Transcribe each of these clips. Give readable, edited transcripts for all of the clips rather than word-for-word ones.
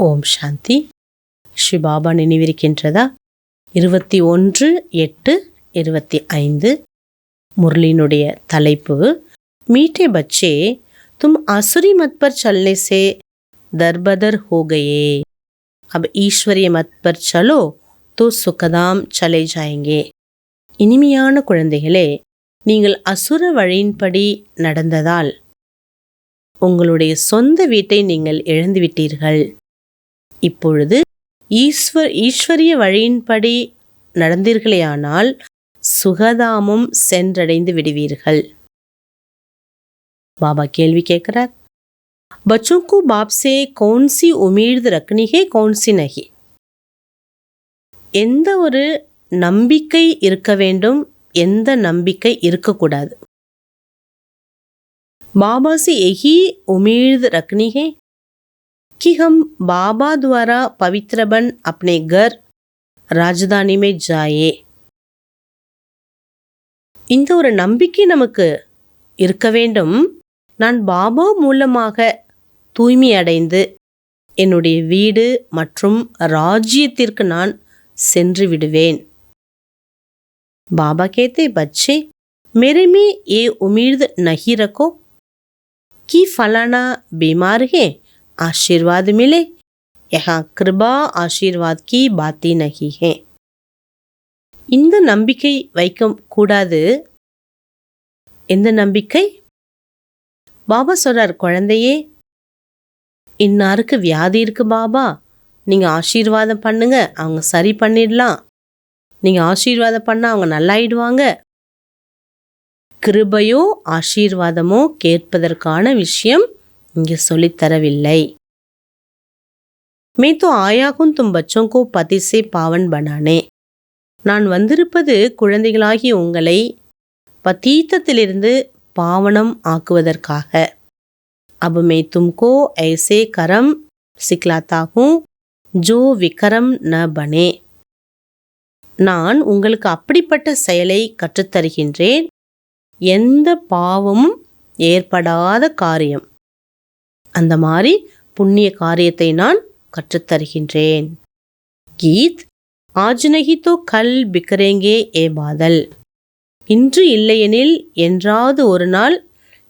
ஓம் சாந்தி. ஸ்ரீ பாபா நினைவிருக்கின்றதா? 21/8/25 முரளியினுடைய தலைப்பு, மீठे बच्चे तुम आसुरी मत पर चलने से दरबदर हो गए, अब ஈஸ்வரிய மத் பர் சலோ தோ சுகதாம் சலே ஜாயேங்கே. இனிமையான குழந்தைகளே, நீங்கள் அசுர வழியின்படி நடந்ததால் உங்களுடைய சொந்த வீட்டை நீங்கள் இழந்துவிட்டீர்கள். இப்பொழுது ஈஸ்வரிய வழியின்படி நடந்தீர்களேயானால் சுகதாமும் சென்றடைந்து விடுவீர்கள். பாபா கேள்வி கேட்கிறார், बच्चों को बाप से कौन सी उम्मीद रखनी है, कौन सी नहीं? எந்த ஒரு நம்பிக்கை இருக்க வேண்டும், எந்த நம்பிக்கை இருக்கக்கூடாது? बाबा से यही उम्मीद रखनी है कि हम बाबा द्वारा पवित्र बन अपने घर राजधानी में जाए. இந்த ஒரு நம்பிக்கை நமக்கு இருக்க வேண்டும். நான் பாபா மூலமாக தூய்மை அடைந்து என்னுடைய வீடு மற்றும் ராஜ்யத்திற்கு நான் சென்று விடுவேன். பாபா कहते, बच्चे मेरे में ये उम्मीद नहीं रखो कि फलाना बीमार है, आशीर्वाद मिले. यहाँ कृपा आशीर्वाद की बात ही नहीं है. இந்த நம்பிக்கை வைக்க கூடாது. எந்த நம்பிக்கை? பாபா சொல்றார், குழந்தையே, இன்னாருக்கு வியாதி இருக்கு பாபா, நீங்க ஆசீர்வாதம் பண்ணுங்க, அவங்க சரி பண்ணிடலாம். நீங்க ஆசீர்வாதம் பண்ணா அவங்க நல்லாயிடுவாங்க. கிருபையோ ஆசீர்வாதமோ கேட்பதற்கான விஷயம் இங்கே சொல்லித்தரவில்லை. मैं तो आया हूं तुम बच्चों को पति से पावन बनाने. நான் வந்திருப்பது குழந்தைகளாகி உங்களை பதீத்தத்திலிருந்து பாவனம் ஆக்குவதற்காக. अब मैं तुमको ऐसे कर्म सिखलाता हूं जो विकर्म न बने. நான் உங்களுக்கு அப்படிப்பட்ட செயலை கற்றுத்தருகின்றேன், எந்த பாவமும் ஏற்படாத காரியம். அந்த மாதிரி புண்ணிய காரியத்தை நான் கற்றுத்தருகின்றேன். கீத், ஆஜ் நஹி தோ கல் பிக்கரேங்கே ஏ பாதல். இன்று இல்லையெனில் என்றாவது ஒரு நாள்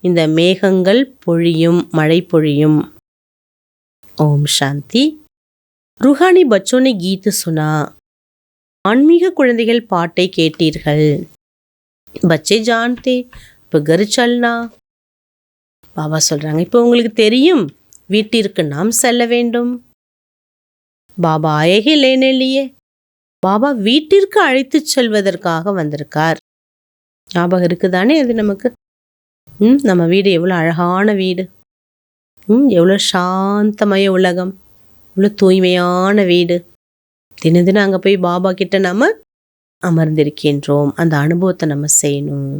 இந்த மேகங்கள் பொழியும், மழை பொழியும். ஓம் சாந்தி. ருஹானி பச்சோனே கீத் சுனா. ஆன்மீக குழந்தைகள் பாட்டை கேட்டீர்கள். பச்சே ஜான்தே இப்போ கர் சல்னா. பாபா சொல்றாங்க, இப்போ உங்களுக்கு தெரியும் வீட்டிற்கு நாம் செல்ல வேண்டும். பாபா ஆயேகே லேனே லியே. பாபா வீட்டிற்கு அழைத்து செல்வதற்காக வந்திருக்கார். ஞாபகம் இருக்குதானே அது நமக்கு? நம்ம வீடு எவ்வளோ அழகான வீடு, எவ்வளோ சாந்தமய உலகம், எவ்வளோ தூய்மையான வீடு. தினம் தினம் அங்கே போய் பாபா கிட்ட நம்ம அமர்ந்திருக்கின்றோம். அந்த அனுபவத்தை நம்ம செய்யணும்.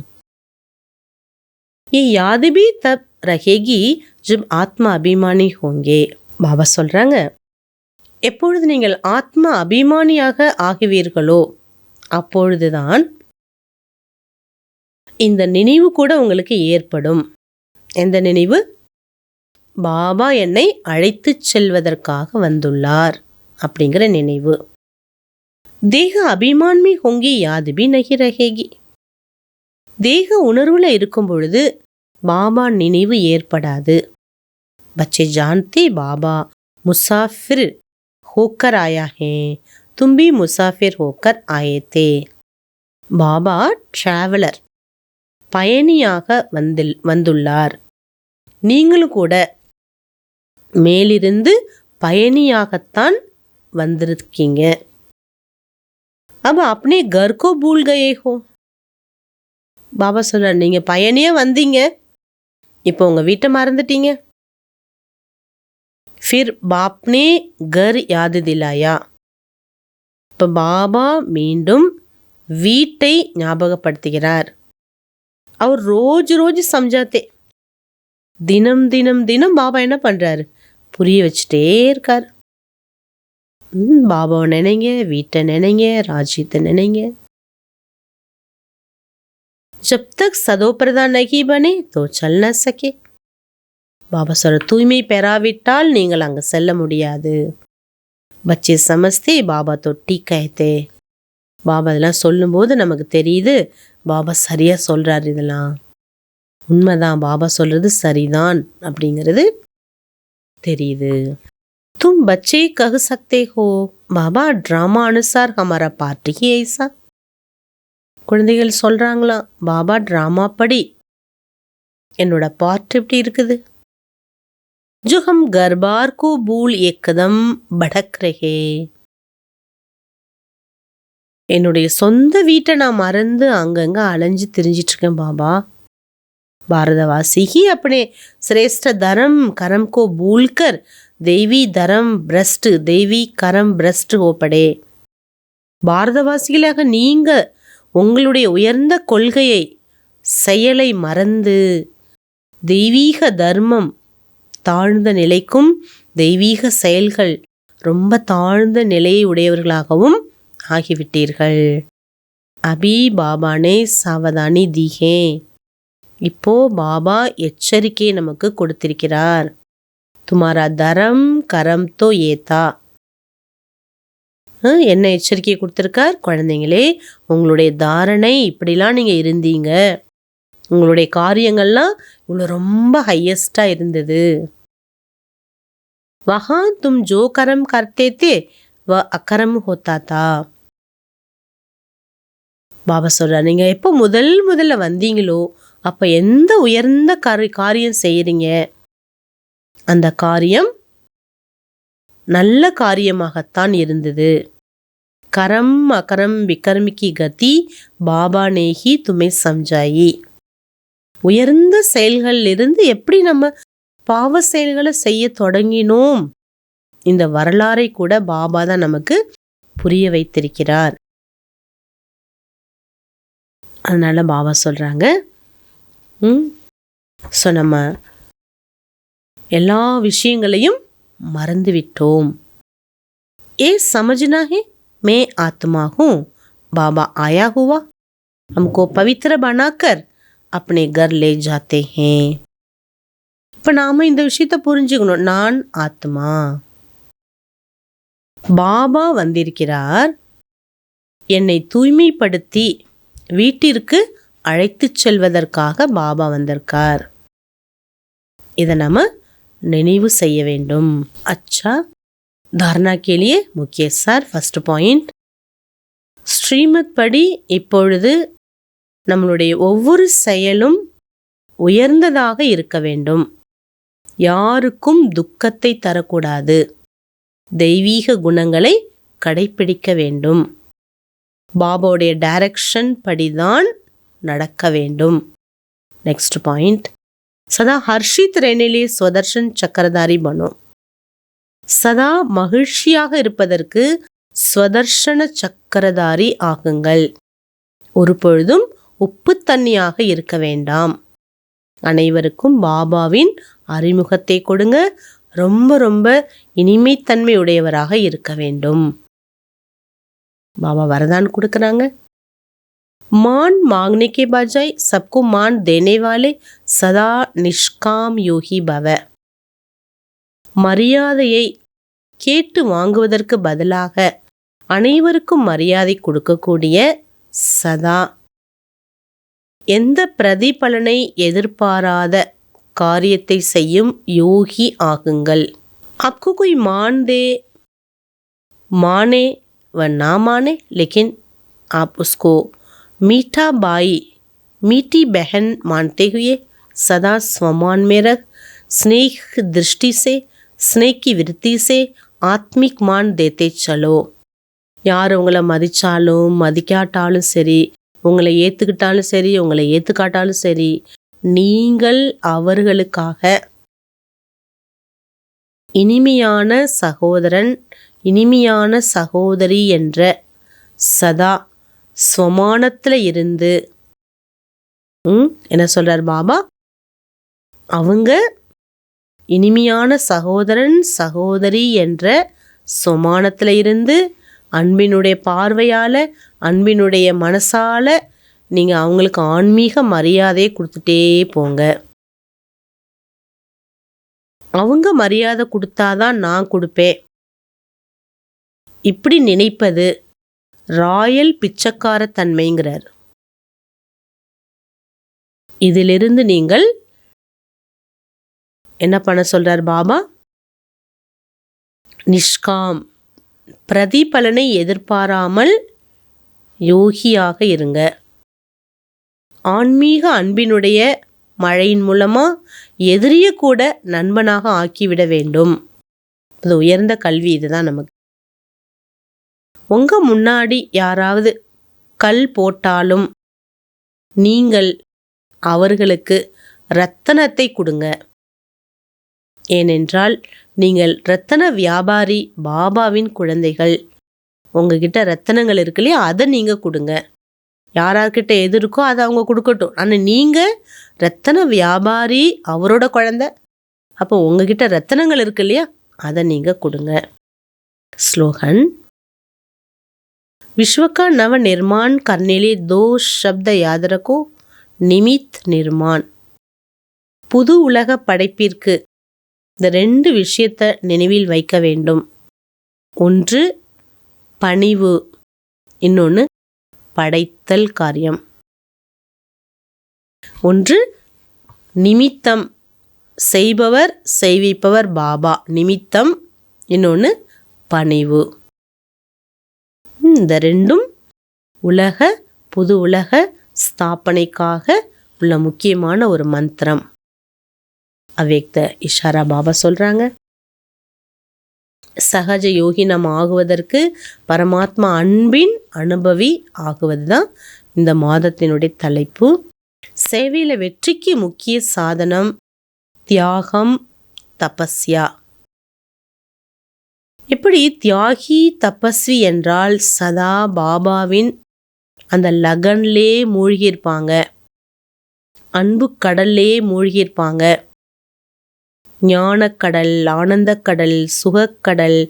ये याद भी तब रहेगी जब ஆத்மா அபிமானி होंगे. பாபா சொல்றாங்க, எப்பொழுது நீங்கள் ஆத்மா அபிமானியாக ஆகுவீர்களோ அப்பொழுதுதான் இந்த நினைவு கூட உங்களுக்கு ஏற்படும். எந்த நினைவு? பாபா என்னை அழைத்து செல்வதற்காக வந்துள்ளார் அப்படிங்கிற நினைவு. தேக அபிமான்மி ஹோங்கி யாதுபி நகி ரஹேகி. தேக உணர்வுல இருக்கும் பொழுது பாபா நினைவு ஏற்படாது. பச்சே ஜான்தே பாபா முசாஃபிர் ஹோக்கர் ஆயா ஹே, தும் பி முசாஃபிர் ஹோக்கர் ஆயே தே. பாபா டிராவலர், பயணியாக வந்துள்ளார். நீங்களும் கூட மேலிருந்து பயணியாகத்தான் வந்திருக்கீங்க. अब अपने घर को भूल गए हो. பாபா சொல்றார், நீங்க பயணியா வந்தீங்க, இப்போ உங்க வீட்டை மறந்துட்டீங்க. फिर बाप ने घर याद दिलाया. இப்போ பாபா மீண்டும் வீட்டை ஞாபகப்படுத்துகிறார். அவர் ரோஜ் ரோஜ் சம்ஜாத்தே. தினம் தினம் தினம் பாபா என்ன பண்றாரு? புரிய வச்சுட்டே இருக்கார். பாபாவை நினைங்க, வீட்டை நினைங்க, ராஜ்யத்தை நினைங்க. जब तक सदो प्रधान नहीं बने तो चल न सके. பாபா சொல்ற, தூய்மை பெறாவிட்டால் நீங்கள் அங்க செல்ல முடியாது. பச்சே சமஸ்தே பாபா தொட்டி कहते. பாபா இதெல்லாம் சொல்லும்போது நமக்கு தெரியுது பாபா சரியாக சொல்கிறார். இதெல்லாம் உண்மைதான், பாபா சொல்கிறது சரிதான் அப்படிங்கிறது தெரியுது. तुम बच्चे कह सकते हो बाबा ड्रामा अनुसार हमारा पार्ट ही ऐसा. குழந்தைகள் சொல்கிறாங்களாம், பாபா ட்ராமா படி என்னோட பார்ட் எப்படி இருக்குது. जो हम घर बार को भूल एकदम भटक रहे. என்னுடைய சொந்த வீட்டை நான் மறந்து அங்கங்கே அலைஞ்சு திரிஞ்சிட்ருக்கேன் பாபா. भारतवासी ही अपने श्रेष्ठ धर्म कर्म को भूलकर देवी धर्म भ्रष्ट देवी कर्म भ्रष्ट हो पड़े. பாரதவாசிகளாக நீங்க உங்களுடைய உயர்ந்த கொள்கையை செயலை மறந்து தெய்வீக தர்மம் தாழ்ந்த நிலைக்கும் தெய்வீக செயல்கள் ரொம்ப தாழ்ந்த நிலையை உடையவர்களாகவும் ஆகிவிட்டீர்கள். அபி பாபானே சாவதானி தீஹே. இப்போ பாபா எச்சரிக்கையை நமக்கு கொடுத்திருக்கிறார். துமாரா தரம் கரம் தோ ஏதா. என்ன எச்சரிக்கையை கொடுத்துருக்கார்? குழந்தைங்களே, உங்களுடைய தாரணை இப்படிலாம் நீங்கள் இருந்தீங்க, உங்களுடைய காரியங்கள்லாம் இவ்வளோ ரொம்ப ஹையஸ்டாக இருந்தது. வஹா தும் ஜோ கரம் கர்த்தே தே வ அக்கரம் ஹோத்தா தா. பாபா சொல்கிறார், நீங்கள் எப்போ முதல்ல வந்தீங்களோ அப்போ எந்த உயர்ந்த காரியம் செய்கிறீங்க, அந்த காரியம் நல்ல காரியமாகத்தான் இருந்தது. கரம் அகரம் விகர்மிக்கி கதி பாபா நேஹி துமை சம்ஜாயி. உயர்ந்த செயல்களிலிருந்து எப்படி நம்ம பாவ செயல்களை செய்ய தொடங்கினோம், இந்த வரலாறை கூட பாபா தான் நமக்கு புரிய வைத்திருக்கிறார். அதனால பாபா சொல்கிறாங்க, ஸோ நம்ம எல்லா விஷயங்களையும் மறந்து விட்டோம். ஏ समझना है मैं आत्मा हूँ, बाबा आया हुआ हमको पवित्र बनाकर अपने घर ले जाते हैं. இப்போ நாம் இந்த விஷயத்தை புரிஞ்சுக்கணும். நான் ஆத்மா, பாபா வந்திருக்கிறார், என்னை தூய்மைப்படுத்தி வீட்டிற்கு அழைத்து செல்வதற்காக பாபா வந்திருக்கார். இதை நம்ம நினைவு செய்ய வேண்டும். अच्छा, धारणा के लिए मुख्य सार फर्स्ट पॉइंट. ஸ்ரீமத் படி இப்பொழுது நம்மளுடைய ஒவ்வொரு செயலும் உயர்ந்ததாக இருக்க வேண்டும். யாருக்கும் துக்கத்தை தரக்கூடாது. தெய்வீக குணங்களை கடைப்பிடிக்க வேண்டும். பாபாவுடைய டைரக்ஷன் படிதான் நடக்க வேண்டும். நெக்ஸ்ட் பாயிண்ட், சதா ஹர்ஷித் रहने ஸ்வதர்ஷன் சக்கரதாரி பனோ. சதா மகிழ்ச்சியாக இருப்பதற்கு ஸ்வதர்ஷன சக்கரதாரி ஆகுங்கள். ஒரு பொழுதும் உப்பு தண்ணியாக இருக்க வேண்டாம். அனைவருக்கும் பாபாவின் அறிமுகத்தை கொடுங்க. ரொம்ப ரொம்ப இனிமைத்தன்மை உடையவராக இருக்க வேண்டும். பாபா வரதான் கொடுக்குறாங்க. मान मांगने के बजाय सबको मान देने वाले सदा निष्काम योगी भव. மரியாதையை கேட்டு வாங்குவதற்கு பதிலாக அனைவருக்கும் மரியாதை கொடுக்கக்கூடிய, சதா எந்த பிரதிபலனை எதிர்பாராத காரியத்தை செய்யும் யோகி ஆகுங்கள். आपको कोई मान दे, माने व ना माने, लेकिन आप उसको मीठा भाई मीठी बहन मानते हुए सदा स्वमान में रख स्नेह दृष्टि से स्नेह की वृत्ति से ஆத்மிக் மான் தேத்தே சலோ. யார் உங்களை மதித்தாலும் மதிக்காட்டாலும் சரி, உங்களை ஏற்றுக்கிட்டாலும் சரி, உங்களை ஏற்றுக்காட்டாலும் சரி, நீங்கள் அவர்களுக்காக இனிமையான சகோதரன் இனிமையான சகோதரி என்ற சதா ஸ்வமானத்தில் இருந்து என்ன சொல்கிறார் பாபா, அவங்க இனிமையான சகோதரன் சகோதரி என்ற சுமானத்தில் இருந்து அன்பினுடைய பார்வையால் அன்பினுடைய மனசால் நீங்கள் அவங்களுக்கு ஆன்மீக மரியாதையை கொடுத்துட்டே போங்க. அவங்க மரியாதை கொடுத்தாதான் நான் கொடுப்பேன். இப்படி நினைப்பது ராயல் பிச்சைக்கார தன்மைங்கிறார். இதிலிருந்து நீங்கள் என்ன பண்ண சொல்றார் பாபா? நிஷ்காம், பிரதிபலனை எதிர்பாராமல் யோகியாக இருங்க. ஆன்மீக அன்பினுடைய மழையின் மூலமா எதிரிய கூட நண்பனாக ஆக்கிவிட வேண்டும். அது உயர்ந்த கல்வி. இதுதான் நமக்கு. உங்க முன்னாடி யாராவது கல் போட்டாலும் நீங்கள் அவர்களுக்கு ரத்தனத்தை கொடுங்க. ஏனென்றால் நீங்கள் ரத்தன வியாபாரி, பாபாவின் குழந்தைகள். உங்ககிட்ட ரத்தனங்கள் இருக்கு இல்லையா, அதை நீங்கள் கொடுங்க. யாரார்கிட்ட எது இருக்கோ அதை அவங்க கொடுக்கட்டும். ஆனால் நீங்கள் ரத்தன வியாபாரி, அவரோட குழந்தை. அப்போ உங்ககிட்ட ரத்தனங்கள் இருக்கு இல்லையா, அதை நீங்கள் கொடுங்க. ஸ்லோகன். விஸ்வ கா நவ நிர்மான் கர்னே லியே தோ ஷப்த யாத் ரக்கோ, நிமித் நிர்மான். புது உலக படைப்பிற்கு இந்த 2 விஷயத்தை நினைவில் வைக்க வேண்டும். ஒன்று பணிவு, இன்னொன்று படைத்தல் காரியம். ஒன்று நிமித்தம், செய்பவர் செய்விப்பவர் பாபா, நிமித்தம். இன்னொன்று பணிவு. இந்த 2ம் உலக புது உலக ஸ்தாபனைக்காக உள்ள முக்கியமான ஒரு மந்திரம். அவ்யக்த இஷாரா பாபா சொல்றாங்க. சகஜ யோகி நாம் ஆகுவதற்கு பரமாத்மா அன்பின் அனுபவி ஆகுவது தான் இந்த மாதத்தினுடைய தலைப்பு. சேவையில வெற்றிக்கு முக்கிய சாதனம் தியாகம், தபஸ்யா. எப்படி தியாகி தபஸ்வி என்றால் சதா பாபாவின் அந்த லகன்லே மூழ்கியிருப்பாங்க, அன்பு கடல்லே மூழ்கியிருப்பாங்க. ஞானக்கடல், ஆனந்தக்கடல், சுகக்கடல்,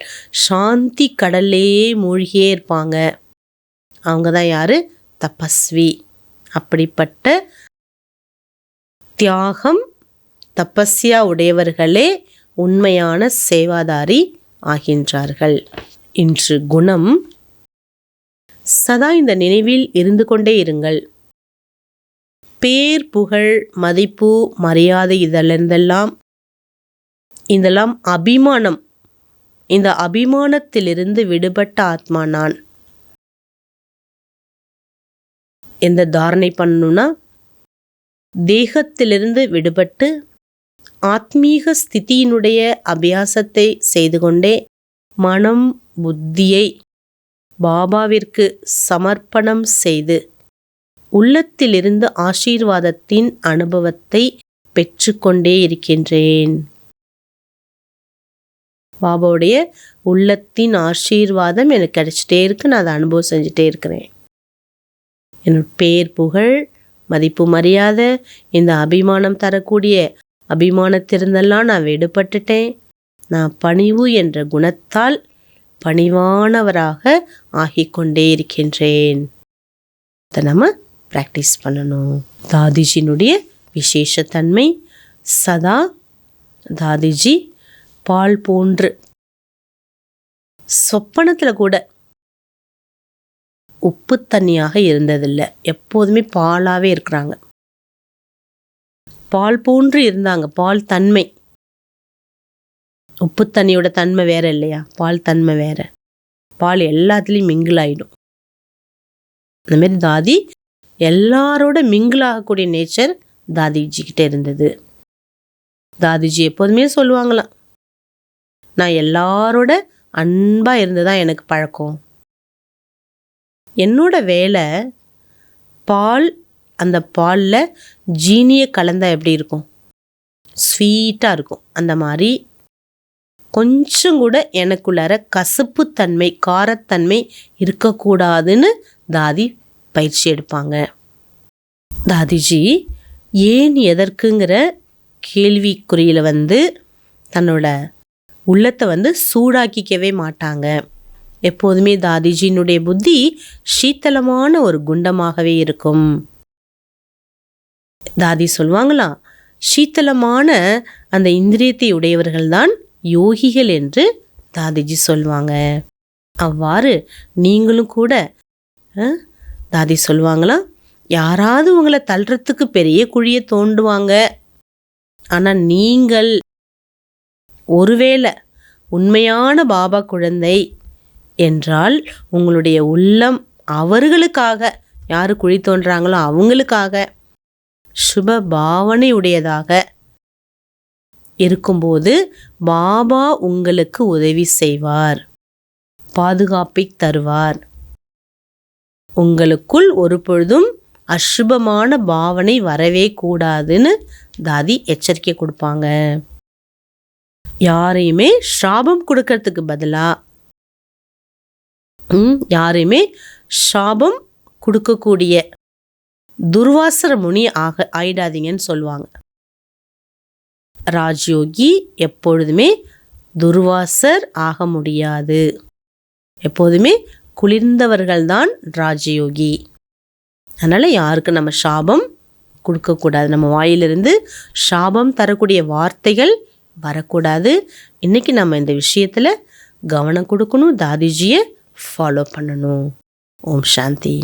சாந்தி கடல்லே மூழ்கியே இருப்பாங்க. அவங்க தான் யாரு? தபஸ்வி. அப்படிப்பட்ட தியாகம், தபஸ்யா உடையவர்களே உண்மையான சேவாதாரி ஆகின்றார்கள். இன்று குணம். சதா இந்த நினைவில் இருந்து கொண்டே இருங்கள். பேர், புகழ், மதிப்பு, மரியாதை இதெல்லாம் அபிமானம். இந்த அபிமானத்திலிருந்து விடுபட்ட ஆத்மா நான். எந்த தாரணை பண்ணணும்னா, தேகத்திலிருந்து விடுபட்டு ஆத்மீக ஸ்திதியினுடைய அபியாசத்தை செய்து கொண்டே மனம், புத்தியை பாபாவிற்கு சமர்ப்பணம் செய்து உள்ளத்திலிருந்து ஆசீர்வாதத்தின் அனுபவத்தை பெற்றுக்கொண்டே இருக்கின்றேன். பாபாவுடைய உள்ளத்தின் ஆசீர்வாதம் எனக்கு கிடைச்சிட்டே இருக்கு. நான் அதை அனுபவம் செஞ்சுட்டே இருக்கிறேன். என்னோட பேர், புகழ், மதிப்பு, மரியாதை, இந்த அபிமானம் தரக்கூடிய அபிமானத்திருந்தெல்லாம் நான் விடுபட்டுட்டேன். நான் பணிவு என்ற குணத்தால் பணிவானவராக ஆகிக்கொண்டே இருக்கின்றேன். அதை நம்ம ப்ராக்டிஸ் பண்ணணும். தாதிஜினுடைய விசேஷத்தன்மை சதா தாதிஜி பால் போன்று. சொப்பனத்தில் கூட உப்பு தண்ணியாக இருந்ததில்லை. எப்போதுமே பாலாவே இருக்கிறாங்க. பால் போன்று இருந்தாங்க. பால் தன்மை. உப்பு தண்ணியோட தன்மை வேற இல்லையா? பால் தன்மை வேற. பால் எல்லாத்துலேயும் மிங்கிள் ஆகிடும். அந்த மாதிரி தாதி எல்லாரோட மிங்கிள் ஆகக்கூடிய நேச்சர் தாதிஜிக்கிட்ட இருந்தது. தாதிஜி எப்போதுமே சொல்லுவாங்களாம், நான் எல்லாரோட அன்பாக இருந்துதான் எனக்கு பழக்கம். என்னோட வேலை பால், அந்த பாலில் ஜீனியை கலந்தால் எப்படி இருக்கும்? ஸ்வீட்டாக இருக்கும். அந்த மாதிரி கொஞ்சம் கூட எனக்குள்ளார கசப்புத்தன்மை, காரத்தன்மை இருக்கக்கூடாதுன்னு தாதி பயிற்சி எடுப்பாங்க. தாதிஜி ஏன் எதற்குங்கிற கேள்விக்குறியில் தன்னோட உள்ளத்தை சூடாக்கிக்கவே மாட்டாங்க. எப்போதுமே தாதிஜியினுடைய புத்தி சீத்தளமான ஒரு குண்டமாகவே இருக்கும். தாதி சொல்லுவாங்களாம், சீத்தளமான அந்த இந்திரியத்தை உடையவர்கள்தான் யோகிகள் என்று தாதிஜி சொல்லுவாங்க. அவ்வாறு நீங்களும் கூட தாதி சொல்லுவாங்களாம், யாராவது உங்களை தள்ளுறதுக்கு பெரிய குழியை தோண்டுவாங்க, ஆனால் நீங்கள் ஒருவேளை உண்மையான பாபா குழந்தை என்றால் உங்களுடைய உள்ளம் அவர்களுக்காக, யார் குழி தோன்றாங்களோ அவங்களுக்காக சுப பாவனை உடையதாக இருக்கும்போது பாபா உங்களுக்கு உதவி செய்வார், பாதுகாப்பை தருவார். உங்களுக்குள் ஒரு பொழுதும் அசுபமான பாவனை வரவே கூடாதுன்னு தாதி எச்சரிக்கை கொடுப்பாங்க. யாரையுமே சாபம் கொடுக்கறதுக்கு பதிலா யாரையுமே சாபம் கொடுக்கக்கூடிய துர்வாசர முனி ஆயிடாதீங்கன்னு சொல்லுவாங்க. ராஜயோகி எப்பொழுதுமே துர்வாசர் ஆக முடியாது. எப்போதுமே குளிர்ந்தவர்கள்தான் ராஜயோகி. அதனால் யாருக்கு நம்ம சாபம் கொடுக்கக்கூடாது. நம்ம வாயிலிருந்து சாபம் தரக்கூடிய வார்த்தைகள் வரக்கூடாது. இன்றைக்கி நம்ம இந்த விஷயத்தில் கவனம் கொடுக்கணும். தாதிஜியை ஃபாலோ பண்ணணும். ஓம் சாந்தி.